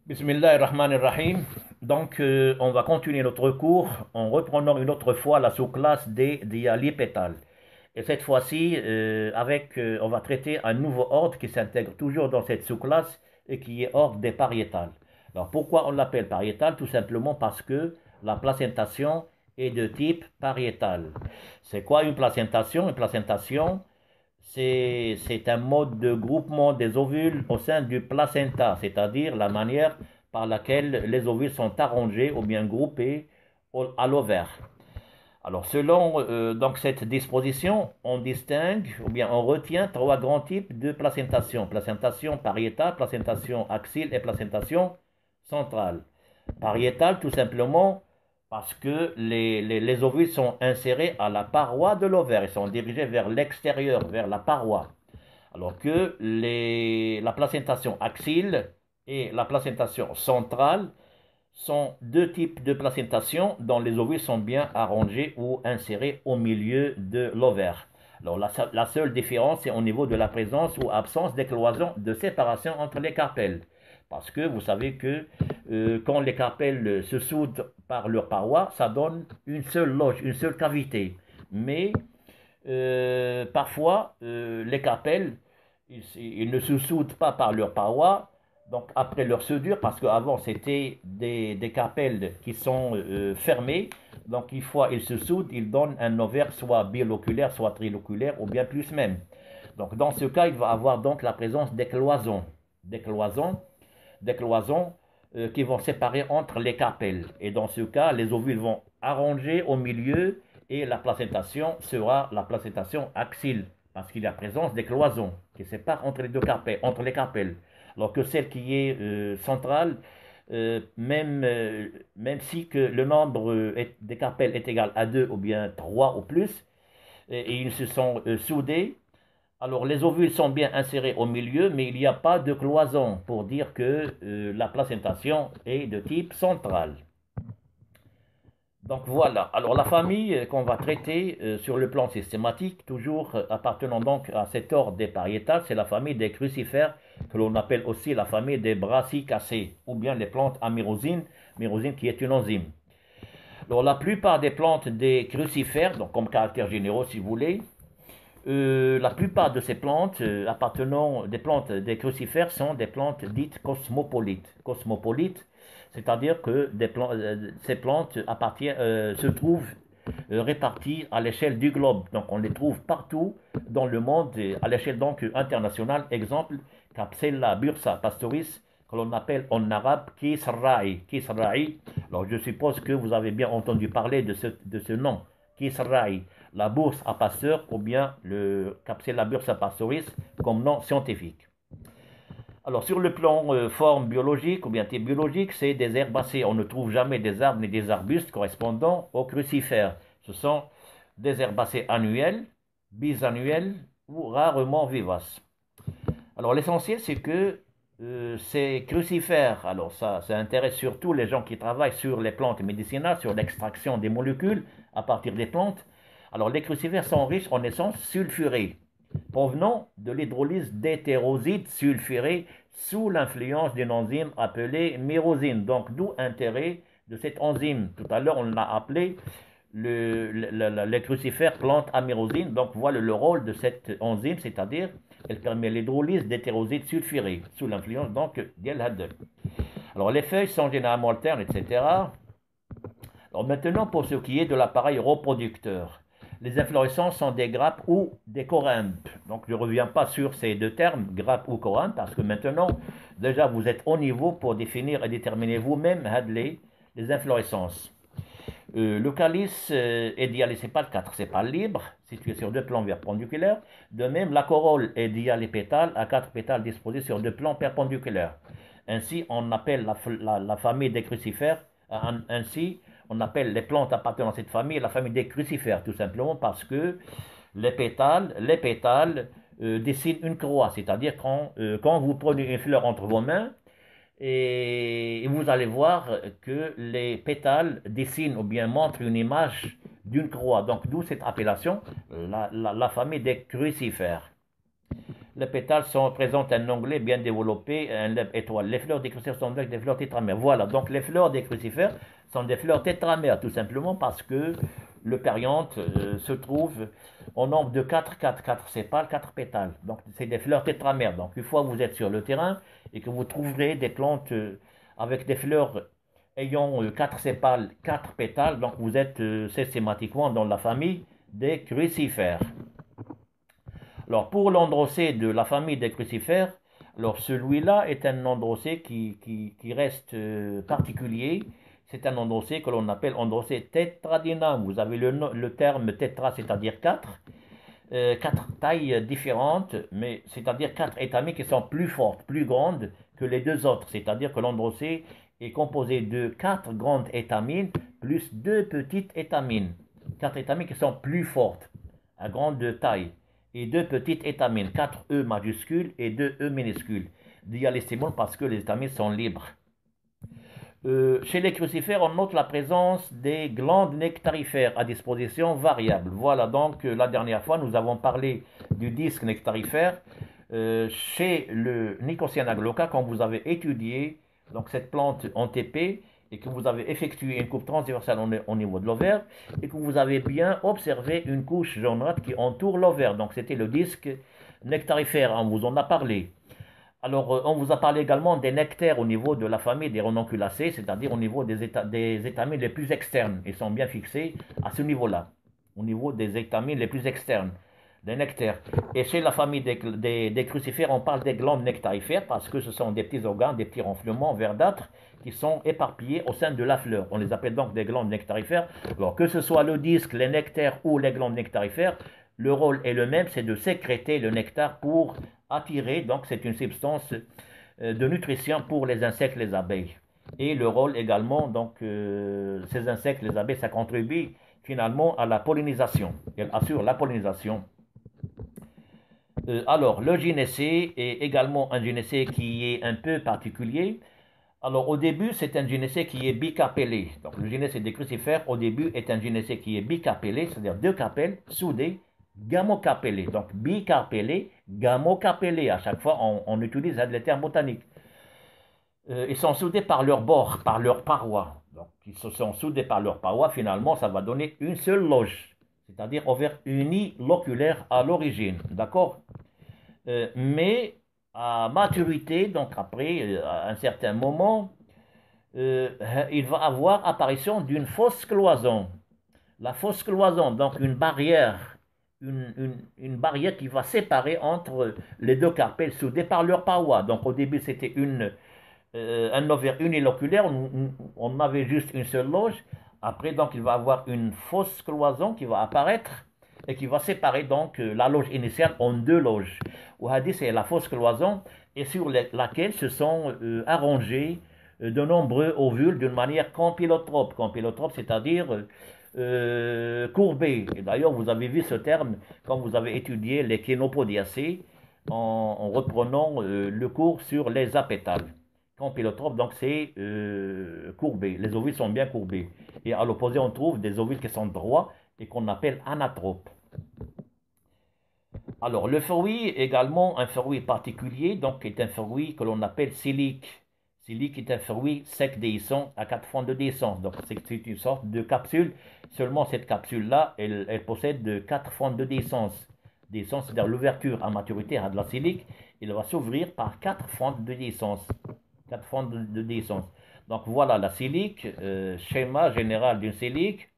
Bismillahirrahmanirrahim. Donc, on va continuer notre cours en reprenant une autre fois la sous-classe des dialipétales. Et cette fois-ci, on va traiter un nouveau ordre qui s'intègre toujours dans cette sous-classe et qui est ordre des pariétales. Alors, pourquoi on l'appelle pariétal? Tout simplement parce que la placentation est de type pariétal. C'est quoi une placentation? Une placentation, c'est un mode de groupement des ovules au sein du placenta, c'est-à-dire la manière par laquelle les ovules sont arrangés ou bien groupés à l'ovaire. Alors, selon donc cette disposition, on distingue ou bien on retient trois grands types de placentation. Placentation pariétale, placentation axile et placentation centrale. Pariétale, tout simplement parce que les ovules sont insérés à la paroi de l'ovaire. Ils sont dirigés vers l'extérieur, vers la paroi. Alors que la placentation axile et la placentation centrale sont deux types de placentation dont les ovules sont bien arrangés ou insérés au milieu de l'ovaire. Alors la seule différence, c'est au niveau de la présence ou absence d'écloison de séparation entre les carpelles. Parce que vous savez que quand les carpelles se soudent par leurs parois, ça donne une seule loge, une seule cavité. Mais parfois, les carpelles, ils ne se soudent pas par leurs parois, donc après leur soudure, parce qu'avant c'était des carpelles qui sont fermées, donc une fois ils se soudent, ils donnent un ovaire soit biloculaire, soit triloculaire, ou bien plus même. Donc dans ce cas, il va avoir donc la présence des cloisons, des cloisons qui vont séparer entre les carpelles. Et dans ce cas, les ovules vont arranger au milieu et la placentation sera la placentation axile parce qu'il y a présence des cloisons qui séparent entre les deux carpelles, entre les carpelles. Alors que celle qui est centrale, même si que le nombre des carpelles est égal à 2 ou bien 3 ou plus, et ils se sont soudés, alors, les ovules sont bien insérés au milieu, mais il n'y a pas de cloison pour dire que la placentation est de type central. Donc voilà, alors la famille qu'on va traiter sur le plan systématique, toujours appartenant donc à cet ordre des pariétales, c'est la famille des crucifères, que l'on appelle aussi la famille des brassicacées, ou bien les plantes amyrosines, myrosine qui est une enzyme. Alors la plupart des plantes des crucifères, donc comme caractère généraux si vous voulez, la plupart de ces plantes appartenant des plantes des crucifères sont des plantes dites cosmopolites. Cosmopolites, c'est-à-dire que ces plantes se trouvent réparties à l'échelle du globe. Donc on les trouve partout dans le monde à l'échelle donc internationale. Exemple, Capsella bursa pastoris, que l'on appelle en arabe Kisra'i. Kisra'i. Alors je suppose que vous avez bien entendu parler de ce nom, Kisra'i, la bourse à pasteur ou bien le Capsella bursa pastoris comme nom scientifique. Alors sur le plan forme biologique ou bien type biologique, c'est des herbacées. On ne trouve jamais des arbres ni des arbustes correspondant aux crucifères. Ce sont des herbacées annuelles, bisannuelles ou rarement vivaces. Alors l'essentiel c'est que ces crucifères, alors ça intéresse surtout les gens qui travaillent sur les plantes médicinales, sur l'extraction des molécules à partir des plantes. Alors les crucifères sont riches en essence sulfurée, provenant de l'hydrolyse d'hétérosides sulfurés sous l'influence d'une enzyme appelée myrosine. Donc d'où l'intérêt de cette enzyme. Tout à l'heure on l'a appelé les crucifères plantes amyrosine. Donc voilà le rôle de cette enzyme, c'est-à-dire elle permet l'hydrolyse d'hétérosides sulfurés sous l'influence donc d'El-Hadde. Alors les feuilles sont généralement alternes, etc. Alors maintenant pour ce qui est de l'appareil reproducteur. Les inflorescences sont des grappes ou des corymbes. Donc je ne reviens pas sur ces deux termes, grappes ou corymbes, parce que maintenant, déjà vous êtes au niveau pour définir et déterminer vous-même les inflorescences. Le calice est dialysépale 4 sépales libres, situé sur deux plans perpendiculaires. De même, la corolle est dialépétale à 4 pétales disposés sur deux plans perpendiculaires. Ainsi, on appelle la famille des crucifères, ainsi, on appelle les plantes appartenant à cette famille la famille des crucifères, tout simplement parce que les pétales dessinent une croix, c'est-à-dire quand vous prenez une fleur entre vos mains, et vous allez voir que les pétales dessinent ou bien montrent une image d'une croix. Donc d'où cette appellation, la famille des crucifères. Les pétales présentent un onglet bien développé, un lèvre étoile. Les fleurs des crucifères sont donc des fleurs tétramères. Voilà, donc les fleurs des crucifères sont des fleurs tétramères, tout simplement parce que le périanthe se trouve au nombre de 4 sépales, 4 pétales. Donc c'est des fleurs tétramères. Donc une fois que vous êtes sur le terrain et que vous trouverez des plantes avec des fleurs ayant 4 sépales, 4 pétales, donc vous êtes systématiquement dans la famille des crucifères. Alors, pour l'androcée de la famille des crucifères, alors celui-là est un androcée qui reste particulier. C'est un androcée que l'on appelle androcée tétradinam. Vous avez le terme tétra, c'est-à-dire 4. 4 tailles différentes, mais c'est-à-dire 4 étamines qui sont plus fortes, plus grandes que les deux autres. C'est-à-dire que l'androcée est composé de 4 grandes étamines plus 2 petites étamines. 4 étamines qui sont plus fortes, à grande taille, et 2 petites étamines, 4 E majuscules et 2 E minuscules. Dialystémone parce que les étamines sont libres. Chez les crucifères, on note la présence des glandes nectarifères à disposition variable. Voilà donc la dernière fois, nous avons parlé du disque nectarifère. Chez le Nicotiana glauca, quand vous avez étudié donc, cette plante en TP et que vous avez effectué une coupe transversale au niveau de l'ovaire et que vous avez bien observé une couche jaunâtre qui entoure l'ovaire. Donc c'était le disque nectarifère, on vous en a parlé. Alors, on vous a parlé également des nectaires au niveau de la famille des renonculacées, c'est-à-dire au niveau des étamines les plus externes. Ils sont bien fixés à ce niveau-là, au niveau des étamines les plus externes, des nectaires. Et chez la famille des crucifères, on parle des glandes nectarifères parce que ce sont des petits organes, des petits renflements verdâtres qui sont éparpillés au sein de la fleur. On les appelle donc des glandes nectarifères. Alors, que ce soit le disque, les nectaires ou les glandes nectarifères, le rôle est le même, c'est de sécréter le nectar pour attirer, donc c'est une substance de nutrition pour les insectes, les abeilles. Et le rôle également, donc ces insectes, les abeilles, ça contribue finalement à la pollinisation. Elle assure la pollinisation. Alors, le gynécée est également un gynécée qui est un peu particulier. Alors, au début, c'est un gynécée qui est bicarpellé. Donc, le gynécée des crucifères, au début, est un gynécée qui est bicarpellé, c'est-à-dire 2 carpelles soudées, gamocarpellé. Donc, bicarpellé, gamocarpellé. À chaque fois, on utilise les termes botaniques. Ils sont soudés par leur bord, par leur paroi. Donc, ils se sont soudés par leur paroi. Finalement, ça va donner une seule loge, c'est-à-dire ovaire uniloculaire à l'origine. D'accord? Mais à maturité, donc après à un certain moment, il va avoir apparition d'une fausse cloison. La fausse cloison, donc une barrière, une barrière qui va séparer entre les deux carpelles soudées par leur paroi. Donc au début c'était un ovaire uniloculaire, on avait juste une seule loge. Après donc il va avoir une fausse cloison qui va apparaître et qui va séparer donc la loge initiale en 2 loges. Ou hadith c'est la fausse cloison et sur laquelle se sont arrangés de nombreux ovules d'une manière campilotrope. Campilotrope, c'est-à-dire courbé. Et d'ailleurs, vous avez vu ce terme quand vous avez étudié les kénopodiacées en reprenant le cours sur les apétales. Campilotrope, donc c'est courbé. Les ovules sont bien courbés. Et à l'opposé, on trouve des ovules qui sont droits et qu'on appelle anatropes. Alors, le fruit, également un fruit particulier, donc est un fruit que l'on appelle silique. Silique est un fruit sec déhiscent à 4 fentes de déhiscence. Donc, c'est une sorte de capsule. Seulement, cette capsule-là, elle possède 4 fentes de déhiscence. Déhiscence, c'est-à-dire l'ouverture à maturité à de la silique. Il va s'ouvrir par 4 fentes de déhiscence. 4 fentes de déhiscence. Donc, voilà la silique, schéma général d'une silique.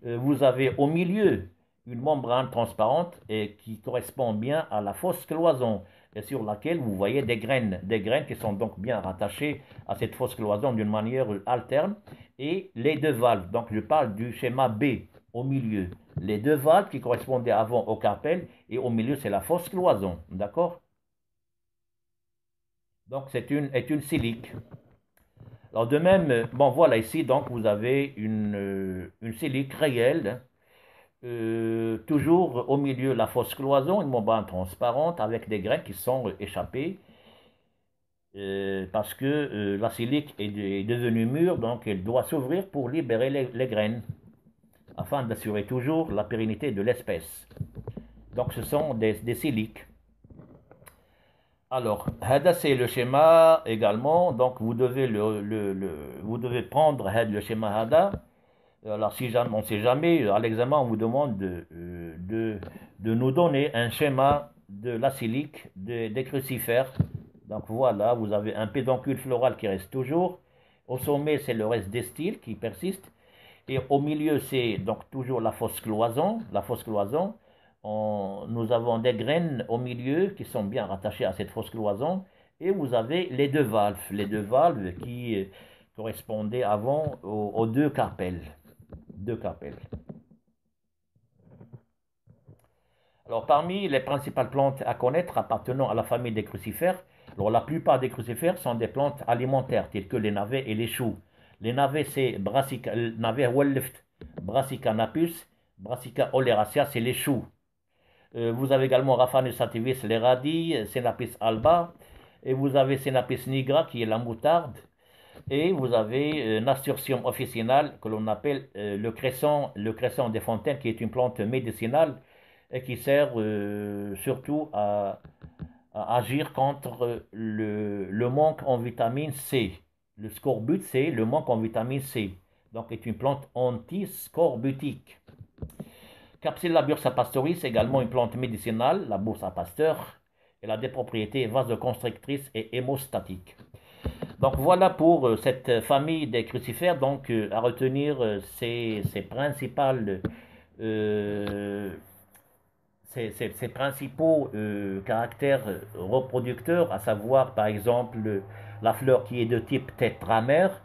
Vous avez au milieu une membrane transparente et qui correspond bien à la fausse cloison et sur laquelle vous voyez des graines qui sont donc bien rattachées à cette fausse cloison d'une manière alterne et les 2 valves. Donc je parle du schéma B au milieu. Les 2 valves qui correspondaient avant au carpel et au milieu c'est la fausse cloison. D'accord? Donc c'est une silique. Alors de même, bon voilà ici donc vous avez une silique réelle. Toujours au milieu la fausse cloison, une membrane transparente avec des graines qui sont échappées parce que la silique est devenue mûre, donc elle doit s'ouvrir pour libérer les graines afin d'assurer toujours la pérennité de l'espèce. Donc ce sont des siliques. Alors, هذا c'est le schéma également. Donc, vous devez, vous devez prendre le schéma هذا. Alors, si jamais, on ne sait jamais, à l'examen, on vous demande de nous donner un schéma de l'acélique des crucifères. Donc, voilà, vous avez un pédoncule floral qui reste toujours. Au sommet, c'est le reste des styles qui persiste. Et au milieu, c'est donc toujours la fausse cloison. La fausse cloison, nous avons des graines au milieu qui sont bien rattachées à cette fausse cloison. Et vous avez les deux valves qui correspondaient avant aux deux carpelles. Deux carpelles. Alors, parmi les principales plantes à connaître appartenant à la famille des crucifères, alors la plupart des crucifères sont des plantes alimentaires telles que les navets et les choux. Les navets, c'est Brassica, navet Brassica napus, Brassica oleracea, c'est les choux. Vous avez également Raphanus sativus, les radis, Senapis alba, et vous avez Senapis nigra qui est la moutarde, et vous avez Nasturtium officinal que l'on appelle le cresson des fontaines qui est une plante médicinale et qui sert surtout à agir contre le manque en vitamine C. Le scorbut, c'est le manque en vitamine C. Donc, est une plante antiscorbutique. Capsilla bursa pastoris, également une plante médicinale, la bourse à pasteur. Elle a des propriétés vasoconstrictrices et hémostatiques. Donc voilà pour cette famille des crucifères. Donc à retenir ces principales ces principaux caractères reproducteurs, à savoir par exemple la fleur qui est de type tétramère,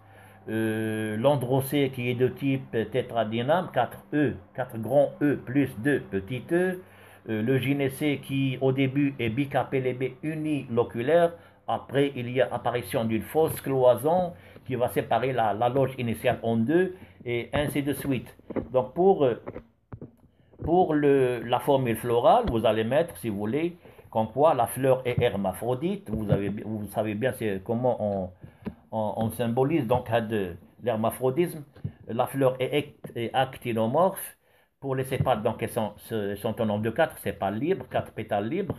l'androcée qui est de type tétradyname, 4 E, 4 grands E plus 2 petits E, le gynécée qui au début est bicarpellébé uniloculaire, après il y a apparition d'une fausse cloison qui va séparer la loge initiale en deux, et ainsi de suite. Donc pour la formule florale, vous allez mettre, si vous voulez, comme quoi la fleur est hermaphrodite. Vous savez bien comment on symbolise donc l'hermaphrodisme. La fleur est actinomorphe. Pour les sépales, donc elles sont au nombre de 4 sépales libres, 4 pétales libres.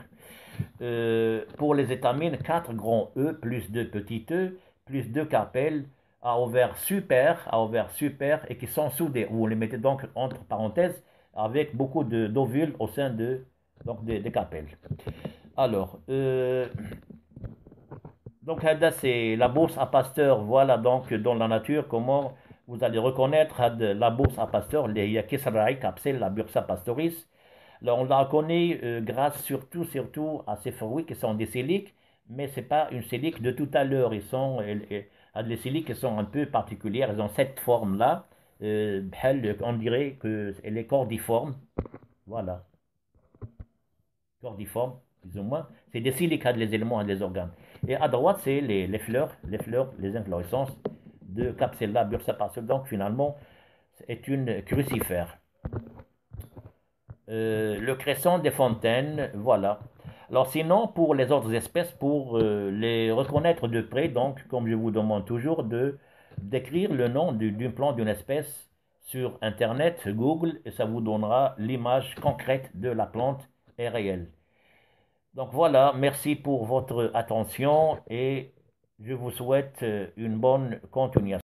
Pour les étamines, 4 grands E plus 2 petits E, plus 2 carpelles à ovaires super, et qui sont soudés. Vous les mettez donc entre parenthèses avec beaucoup d'ovules au sein des carpelles. Alors, donc c'est la bourse à Pasteur. Voilà donc dans la nature comment vous allez reconnaître la bourse à Pasteur, les Kisraï capsule, la bursa pastoris. Alors, on la reconnaît grâce surtout à ces fruits qui sont des siliques, mais ce n'est pas une silique de tout à l'heure. Les siliques qui sont un peu particulières, elles ont cette forme-là. On dirait qu'elle est cordiforme. Voilà, cordiforme, plus ou moins. C'est des silicates, les éléments et les organes. Et à droite, c'est les fleurs, les inflorescences de Capsella bursapacea. Donc, finalement, c'est une crucifère. Le cresson des fontaines, voilà. Alors sinon, pour les autres espèces, pour les reconnaître de près, donc comme je vous demande toujours de d'écrire le nom d'une plante d'une espèce sur Internet, Google, et ça vous donnera l'image concrète de la plante est réelle. Donc voilà, merci pour votre attention et je vous souhaite une bonne continuation.